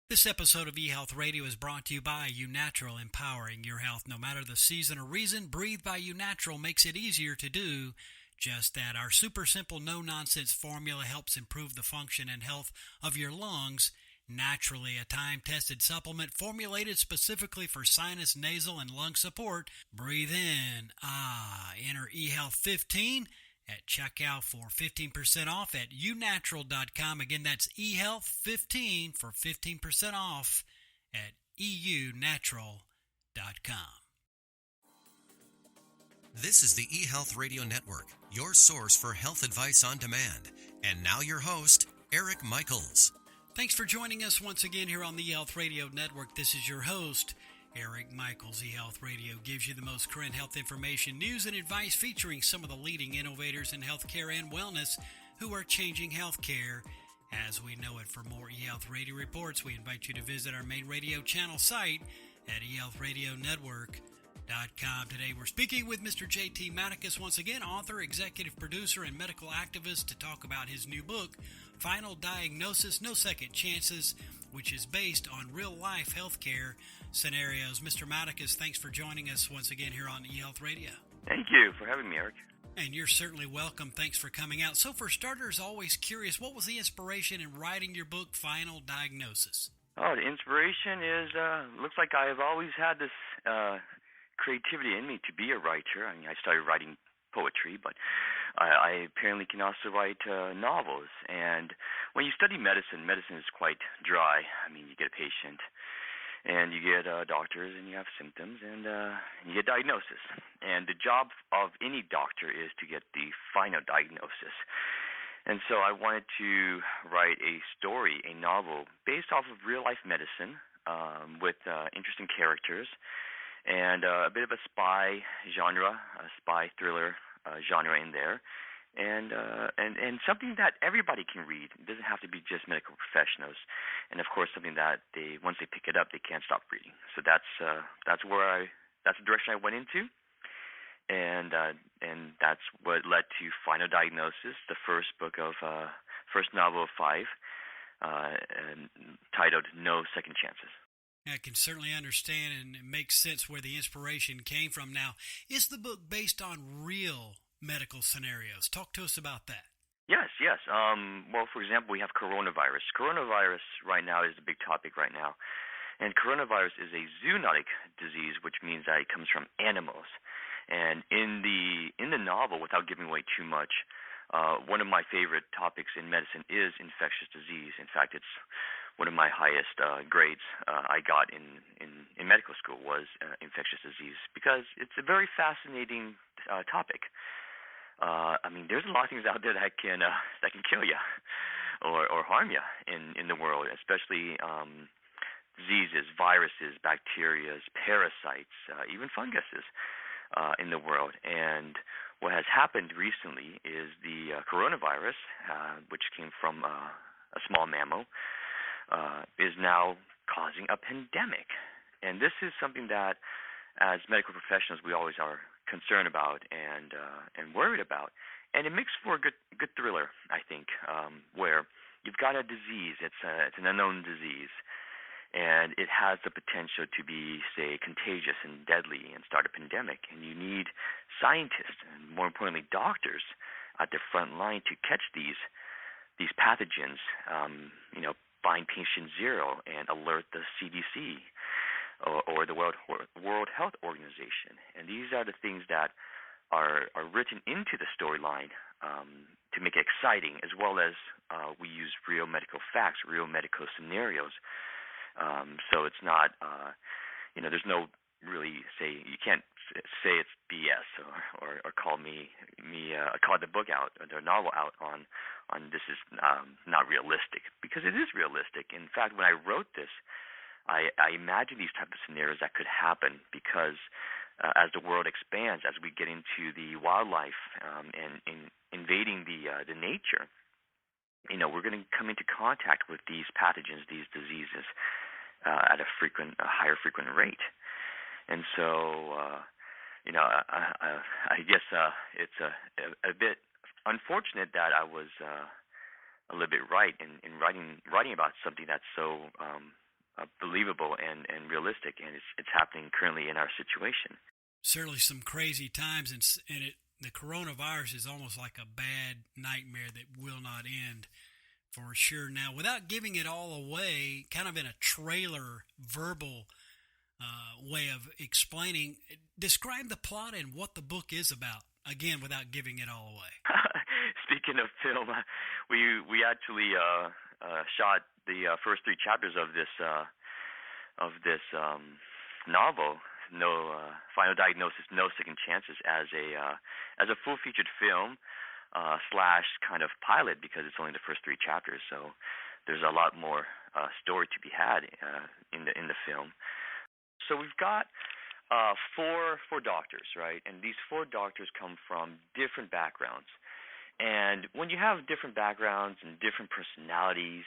This episode of eHealth Radio is brought to you by uNatural, empowering your health. No matter the season or reason, Breathe by uNatural makes it easier to do just that. Our super simple, no-nonsense formula helps improve the function and health of your lungs naturally. A time-tested supplement formulated specifically for sinus, nasal, and lung support. Breathe in. Enter eHealth 15 at checkout for 15% off at uNatural.com. Again, that's eHealth 15 for 15% off at eUNatural.com. This is the eHealth Radio Network, your source for health advice on demand. And now your host, Eric Michaels. Thanks for joining us once again here on the eHealth Radio Network. This is your host, Eric Michaels. eHealth Radio gives you the most current health information, news, and advice featuring some of the leading innovators in healthcare and wellness who are changing healthcare as we know it. For more eHealth Radio reports, we invite you to visit our main radio channel site at eHealthRadioNetwork.com. Today we're speaking with Mr. J.T. Madicus, once again, author, executive producer, and medical activist, to talk about his new book, Final Diagnosis, No Second Chances, which is based on real-life healthcare scenarios. Mr. Madicus, thanks for joining us once again here on eHealth Radio. Thank you for having me, Eric. And you're certainly welcome. Thanks for coming out. So for starters, always curious, what was the inspiration in writing your book, Final Diagnosis? Oh, the inspiration is, looks like I've always had this creativity in me to be a writer. I mean, I started writing poetry, but I apparently can also write novels. And when you study medicine, medicine is quite dry. I mean, you get a patient, and you get doctors, and you have symptoms, and you get diagnosis. And the job of any doctor is to get the final diagnosis. And so I wanted to write a story, a novel, based off of real-life medicine with interesting characters and a bit of a spy genre, a spy thriller genre in there, and something that everybody can read. It doesn't have to be just medical professionals, and of course something that once they pick it up, they can't stop reading. So that's the direction I went into, and that's what led to Final Diagnosis, the first novel of 5, titled No Second Chances. I can certainly understand, and it makes sense where the inspiration came from. Now, is the book based on real medical scenarios? Talk to us about that. Yes. Well, for example, we have coronavirus. Coronavirus right now is the big topic right now. And coronavirus is a zoonotic disease, which means that it comes from animals. And in the novel, without giving away too much, one of my favorite topics in medicine is infectious disease. In fact, it's one of my highest grades I got in medical school was infectious disease, because it's a very fascinating topic. I mean, there's a lot of things out there that can kill you or harm you in the world, especially diseases, viruses, bacteria, parasites, even funguses in the world. And what has happened recently is the coronavirus, which came from a small mammal, is now causing a pandemic. And this is something that, as medical professionals, we always are concerned about and worried about. And it makes for a good thriller, I think, where you've got a disease. It's an unknown disease, and it has the potential to be, say, contagious and deadly and start a pandemic. And you need scientists, and more importantly, doctors, at the front line to catch these pathogens. Find patient zero and alert the CDC or the World Health Organization. And these are the things that are written into the storyline to make it exciting, as well as we use real medical facts, real medical scenarios. So it's not, there's no really you can't say it's BS or call call the book out, or the novel out on this is not realistic, because it is realistic. In fact, when I wrote this, I imagined these types of scenarios that could happen, because as the world expands, as we get into the wildlife and invading the nature, we're going to come into contact with these pathogens, these diseases, at a higher frequent rate. And so, I guess it's a bit unfortunate that I was a little bit right in writing about something that's so believable and realistic, and it's happening currently in our situation. Certainly some crazy times, and the coronavirus is almost like a bad nightmare that will not end for sure. Now, without giving it all away, kind of in a trailer verbal way of explaining, describe the plot and what the book is about, again, without giving it all away. Speaking of film, we actually shot the first 3 chapters of this novel, Final Diagnosis, No Second Chances, as a full-featured film slash kind of pilot, because it's only the first 3 chapters. So there's a lot more story to be had in the film. So we've got four doctors, right? And these 4 doctors come from different backgrounds. And when you have different backgrounds and different personalities,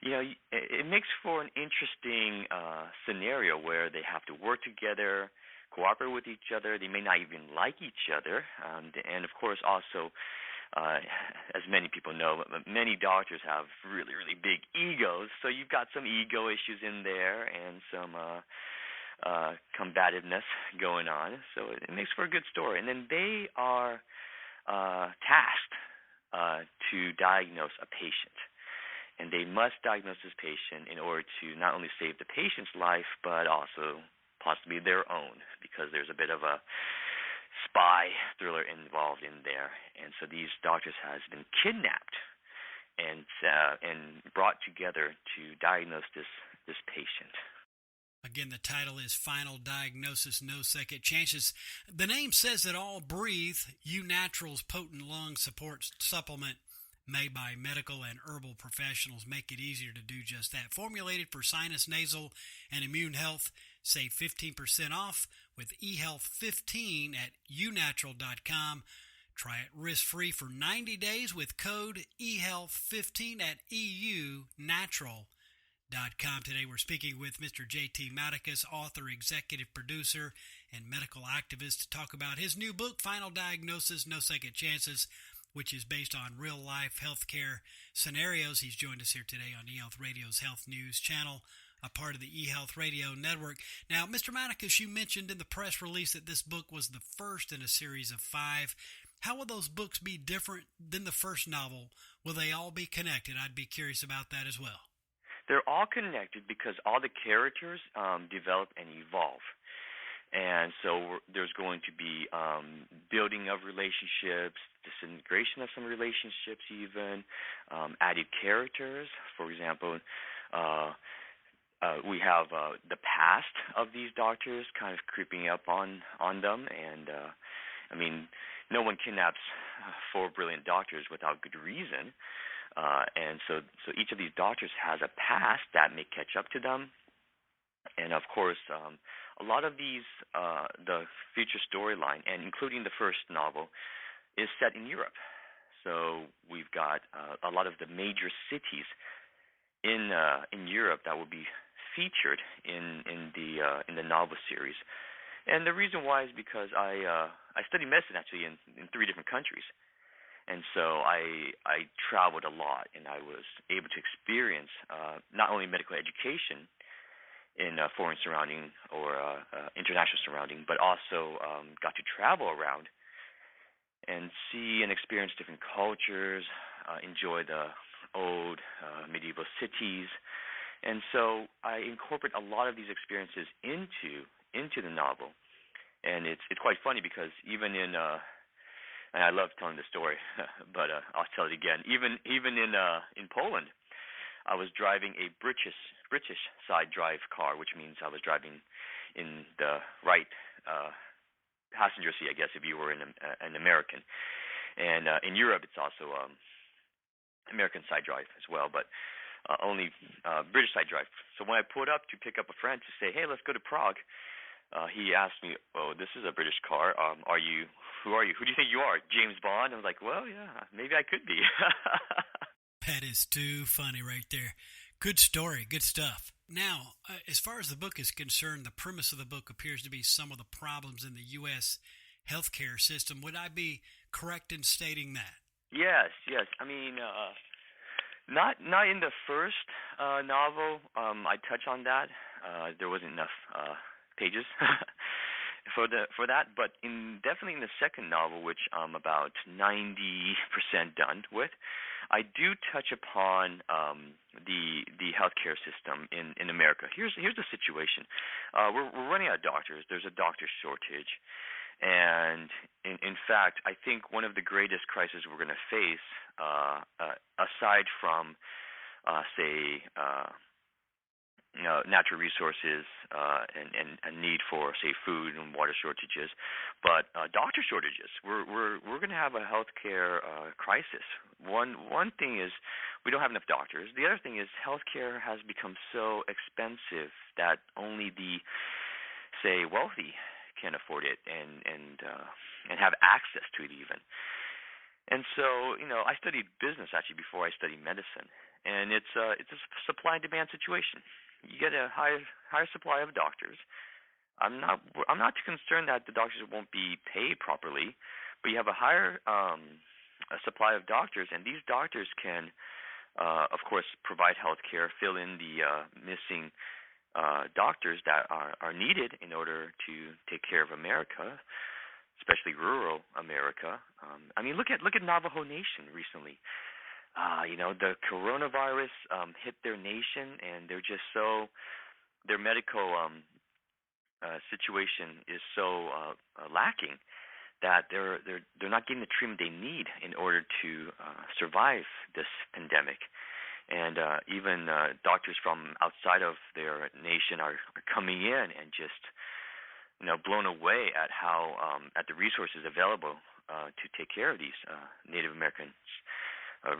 it makes for an interesting scenario where they have to work together, cooperate with each other. They may not even like each other. And of course, also, as many people know, many doctors have really, really big egos. So you've got some ego issues in there and some combativeness going on. So it makes for a good story. And then they are tasked to diagnose a patient. And they must diagnose this patient in order to not only save the patient's life, but also possibly their own, because there's a bit of a spy thriller involved in there. And so these doctors has been kidnapped and brought together to diagnose this patient. Again, the title is Final Diagnosis, No Second Chances. The name says it all. Breathe, eNatural's potent lung support supplement, made by medical and herbal professionals, make it easier to do just that. Formulated for sinus, nasal, and immune health. Save 15% off with eHealth 15 at eNatural.com. Try it risk-free for 90 days with code eHealth 15 at eNatural.com. Today we're speaking with Mr. J.T. Madicus, author, executive producer, and medical activist, to talk about his new book, Final Diagnosis, No Second Chances, which is based on real-life healthcare scenarios. He's joined us here today on eHealth Radio's Health News channel, a part of the eHealth Radio network. Now, Mr. Madicus, you mentioned in the press release that this book was the first in a series of 5. How will those books be different than the first novel? Will they all be connected? I'd be curious about that as well. They're all connected because all the characters develop and evolve. And so there's going to be building of relationships, disintegration of some relationships even, added characters. For example, we have the past of these doctors kind of creeping up on them. And, no one kidnaps 4 brilliant doctors without good reason. And so each of these doctors has a past that may catch up to them. And, of course, a lot of these, the future storyline, and including the first novel, is set in Europe. So we've got a lot of the major cities in Europe that will be featured in the novel series. And the reason why is because I studied medicine actually in 3 different countries. And so I traveled a lot, and I was able to experience not only medical education in a foreign surrounding or international surrounding, but also got to travel around and see and experience different cultures, enjoy the old medieval cities. And so I incorporate a lot of these experiences into the novel. And it's quite funny because even in and I love telling the story, but I'll tell it again. Even in Poland, I was driving a British side drive car, which means I was driving in the right passenger seat, I guess, if you were an American. And in Europe, it's also American side drive as well, but only British side drive. So when I pulled up to pick up a friend to say, hey, let's go to Prague, he asked me, oh, this is a British car. Who are you? Who do you think you are, James Bond? I was like, well, yeah, maybe I could be. That is too funny right there. Good story, good stuff. Now, as far as the book is concerned, the premise of the book appears to be some of the problems in the U.S. healthcare system. Would I be correct in stating that? Yes. Not in the first novel. I touch on that. There wasn't enough pages for that, but definitely in the second novel, which I'm about 90% done with, I do touch upon the healthcare system in America. Here's the situation. We're running out of doctors. There's a doctor shortage. And in fact, I think one of the greatest crises we're going to face, aside from, say, natural resources and a need for, say, food and water shortages, but doctor shortages. We're going to have a healthcare crisis. One thing is we don't have enough doctors. The other thing is healthcare has become so expensive that only the, say, wealthy can afford it and have access to it even. And so, I studied business actually before I studied medicine, and it's a supply and demand situation. You get a higher supply of doctors. I'm not too concerned that the doctors won't be paid properly, but you have a higher a supply of doctors, and these doctors can, of course, provide health care, fill in the missing doctors that are needed in order to take care of America, especially rural America. Look at Navajo Nation recently. The coronavirus hit their nation, and they're just their medical situation is so lacking that they're not getting the treatment they need in order to survive this pandemic. And even doctors from outside of their nation are coming in and just, blown away at how at the resources available to take care of these Native Americans,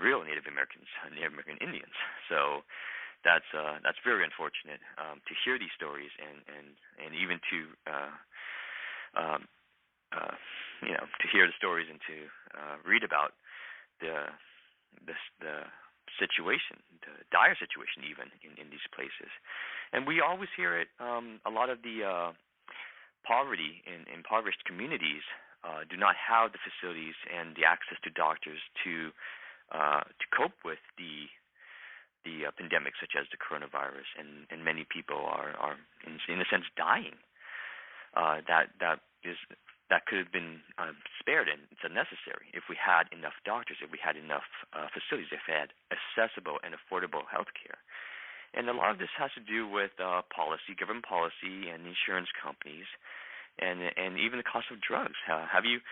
real Native Americans, Native American Indians. So that's very unfortunate to hear these stories and even to to hear the stories and to read about the situation, the dire situation even in these places. And we always hear it, a lot of the poverty in impoverished communities do not have the facilities and the access to doctors to cope with the pandemic, such as the coronavirus, and many people are in a sense dying. That could have been spared, and it's unnecessary if we had enough doctors, if we had enough facilities, if we had accessible and affordable health care. And a lot of this has to do with policy, government policy, and insurance companies, and even the cost of drugs. Have you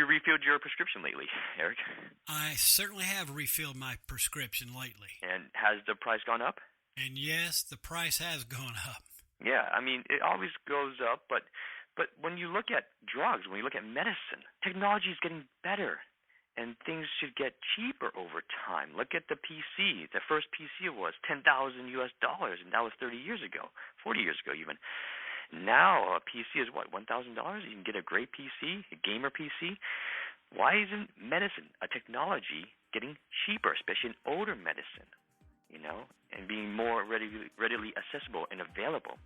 refilled your prescription lately, Eric? I certainly have refilled my prescription lately. And has the price gone up? And yes, the price has gone up. Yeah, it always goes up, but when you look at drugs, when you look at medicine, technology is getting better, and things should get cheaper over time. Look at the PC. The first PC was $10,000 US, and that was 30 years ago, 40 years ago even. Now a PC is what, $1,000? You can get a great PC, a gamer PC. Why isn't medicine, a technology, getting cheaper, especially in older medicine, and being more readily accessible and available?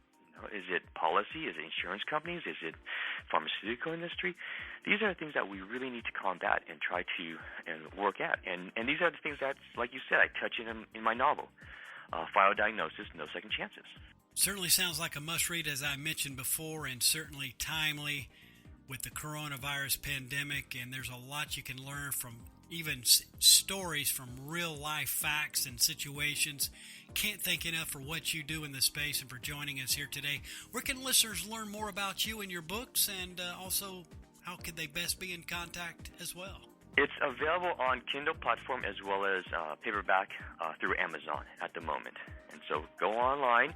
Is it policy? Is it insurance companies? Is it pharmaceutical industry? These are the things that we really need to combat and try to work at. And these are the things that, like you said, I touch in my novel. Final diagnosis, no second chances. Certainly sounds like a must-read, as I mentioned before, and certainly timely with the coronavirus pandemic. And there's a lot you can learn from even stories from real-life facts and situations. Can't thank enough for what you do in this space and for joining us here today. Where can listeners learn more about you and your books, and also how could they best be in contact as well? It's available on Kindle platform as well as paperback through Amazon at the moment. And so go online,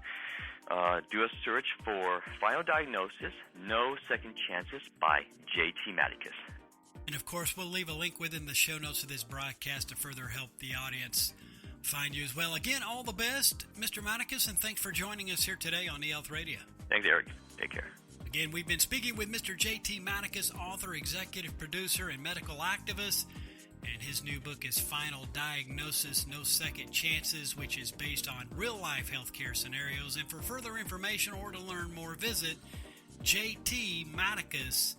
do a search for Final Diagnosis, No Second Chances by J.T. Madicus. And of course, we'll leave a link within the show notes of this broadcast to further help the audience find you as well. Again, all the best, Mr. Madicus, and thanks for joining us here today on eHealth Radio. Thanks, Eric. Take care. Again, we've been speaking with Mr. J.T. Madicus, author, executive producer, and medical activist, and his new book is Final Diagnosis, No Second Chances, which is based on real-life healthcare scenarios. And for further information or to learn more, visit jtmadicus.com.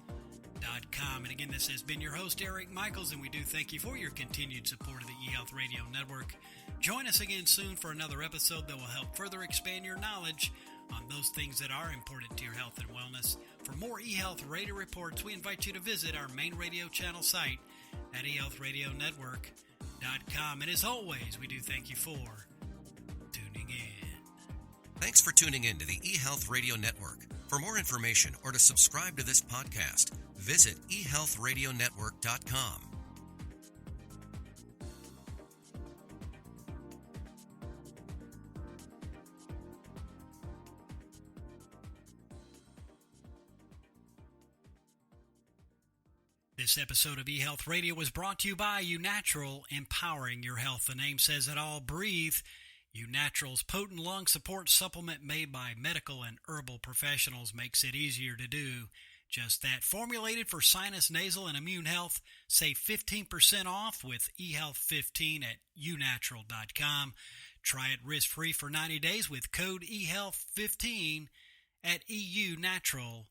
And again, this has been your host, Eric Michaels, and we do thank you for your continued support of the eHealth Radio Network. Join us again soon for another episode that will help further expand your knowledge on those things that are important to your health and wellness. For more eHealth Radio reports, we invite you to visit our main radio channel site at eHealthRadioNetwork.com. And as always, we do thank you for tuning in. Thanks for tuning in to the eHealth Radio Network. For more information or to subscribe to this podcast, visit eHealthRadioNetwork.com. This episode of eHealth Radio was brought to you by uNatural, empowering your health. The name says it all. Breathe. uNatural's potent lung support supplement made by medical and herbal professionals makes it easier to do just that. Formulated for sinus, nasal, and immune health. Save 15% off with eHealth 15 at uNatural.com. Try it risk-free for 90 days with code eHealth 15 at eUnatural.com.